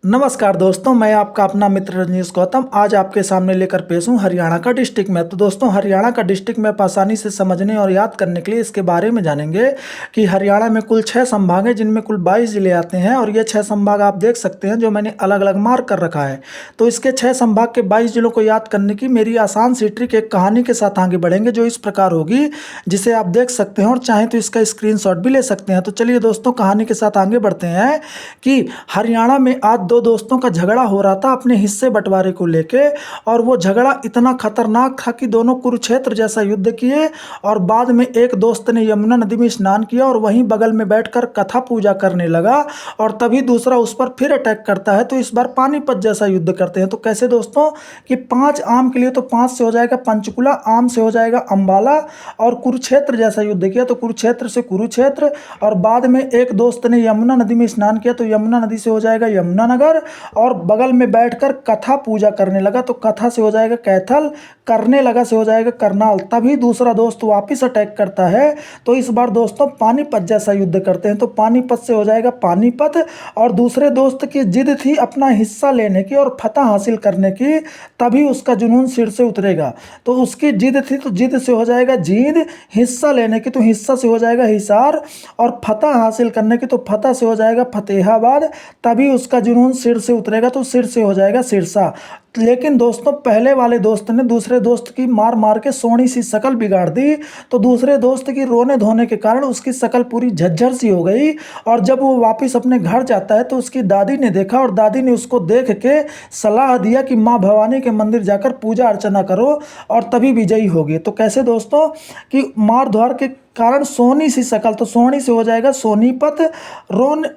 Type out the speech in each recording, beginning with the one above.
नमस्कार दोस्तों, मैं आपका अपना मित्र रजनीश गौतम आज आपके सामने लेकर पेश हूँ हरियाणा का डिस्ट्रिक्ट मैप। तो दोस्तों, हरियाणा का डिस्ट्रिक्ट मैप आसानी से समझने और याद करने के लिए इसके बारे में जानेंगे कि हरियाणा में कुल 6 संभाग हैं जिनमें कुल 22 जिले आते हैं। और ये 6 संभाग आप देख सकते हैं जो मैंने अलग अलग मार्क कर रखा है। तो इसके 6 संभाग के 22 जिलों को याद करने की मेरी आसान सी ट्रिक एक कहानी के साथ आगे बढ़ेंगे जो इस प्रकार होगी, जिसे आप देख सकते हैं और चाहें तो इसका स्क्रीनशॉट भी ले सकते हैं। तो चलिए दोस्तों, कहानी के साथ आगे बढ़ते हैं कि हरियाणा में आज दो दोस्तों का झगड़ा हो रहा था अपने हिस्से बंटवारे को लेके। और वो झगड़ा इतना खतरनाक था कि दोनों कुरुक्षेत्र जैसा युद्ध किए। और बाद में एक दोस्त ने यमुना नदी में स्नान किया और वहीं बगल में बैठकर कथा पूजा करने लगा। और तभी दूसरा उस पर फिर अटैक करता है। तो इस बार पानीपत जैसा युद्ध करते हैं। तो कैसे दोस्तों कि 5 आम के लिए तो 5 से हो जाएगा पंचकुला, आम से हो जाएगा अंबाला। और कुरुक्षेत्र जैसा युद्ध किया तो कुरुक्षेत्र से कुरुक्षेत्र। और बाद में एक दोस्त ने यमुना नदी में स्नान किया तो यमुना नदी से हो जाएगा यमुनानगर। और बगल में बैठकर कथा पूजा करने लगा तो कथा से हो जाएगा कैथल, करने लगा से हो जाएगा करनाल। तभी दूसरा दोस्त वापस अटैक करता है। तो इस बार दोस्तों पानीपत जैसा युद्ध करते हैं। तो पानीपत से हो जाएगा पानीपत। और दूसरे दोस्त की जिद थी अपना हिस्सा लेने की और फतह हासिल करने की, तभी उसका जुनून सिर से उतरेगा। तो उसकी जिद थी तो जिद से हो जाएगा जींद, हिस्सा लेने की तो हिस्सा से हो जाएगा हिसार। और फतह हासिल करने की तो फतह से हो जाएगा फतेहाबाद। तभी उसका जुनून सिर से उतरेगा तो सिर से हो जाएगा सिरसा। लेकिन दोस्तों पहले वाले दोस्त ने दूसरे दोस्त की मार मार के सोनी सी शक्ल बिगाड़ दी। तो दूसरे दोस्त की रोने धोने के कारण उसकी शक्ल पूरी झज्झर सी हो गई। और जब वो वापस अपने घर जाता है तो उसकी दादी ने देखा और दादी ने उसको देख के सलाह दिया कि माँ भवानी के मंदिर जाकर पूजा अर्चना करो और तभी विजयी होगी। तो कैसे दोस्तों कि मार धाड़ के कारण सोनी सी शक्ल, तो सोनी से हो जाएगा सोनीपत।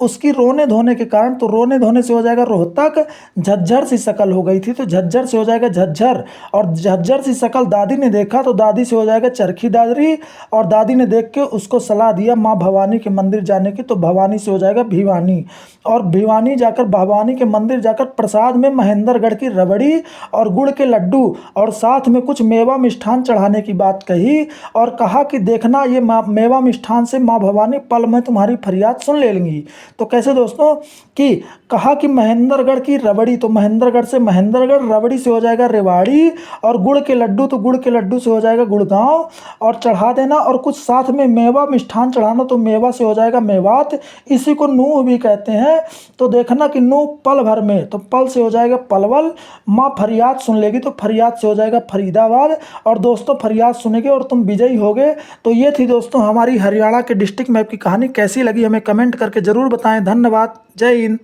उसकी रोने धोने के कारण तो रोने धोने से हो जाएगा रोहतक। झज्झर सी शक्ल हो गई थी तो झज्झर से हो जाएगा झज्झर। और झज्झर सी शक्ल दादी ने देखा तो दादी से हो जाएगा चरखी दादरी। और दादी ने देख के उसको सलाह दिया माँ भवानी के मंदिर जाने की तो भवानी से हो जाएगा भिवानी। और भिवानी जाकर भवानी के मंदिर जाकर प्रसाद में महेंद्रगढ़ की रबड़ी और गुड़ के लड्डू और साथ में कुछ मेवा मिष्ठान चढ़ाने की बात कही। और कहा कि देखना ये मेवा मिष्ठान से माँ भवानी पल में तुम्हारी फरियाद सुन ले लेंगी। तो कैसे दोस्तों कि कहा कि महेंद्रगढ़ की रबड़ी, तो महेंद्रगढ़ से महेंद्रगढ़, रबड़ी से हो जाएगा रेवाड़ी। और गुड़ के लड्डू तो गुड़ के लड्डू से हो जाएगा गुड़गांव और चढ़ा देना। और कुछ साथ में मेवा मिष्ठान चढ़ाना तो मेवा से हो जाएगा मेवात। इसी को नूह भी कहते हैं। तो देखना कि नूह पल भर में, तो पल से हो जाएगा पलवल। माँ फरियाद सुन लेगी तो फरियाद से हो जाएगा फरीदाबाद। और दोस्तों फरियाद सुनेंगे और तुम विजयी होगे। तो ये थी दोस्तों हमारी हरियाणा के डिस्ट्रिक्ट मैप की कहानी। कैसी लगी हमें कमेंट करके ज़रूर बताएं। धन्यवाद। जय हिंद।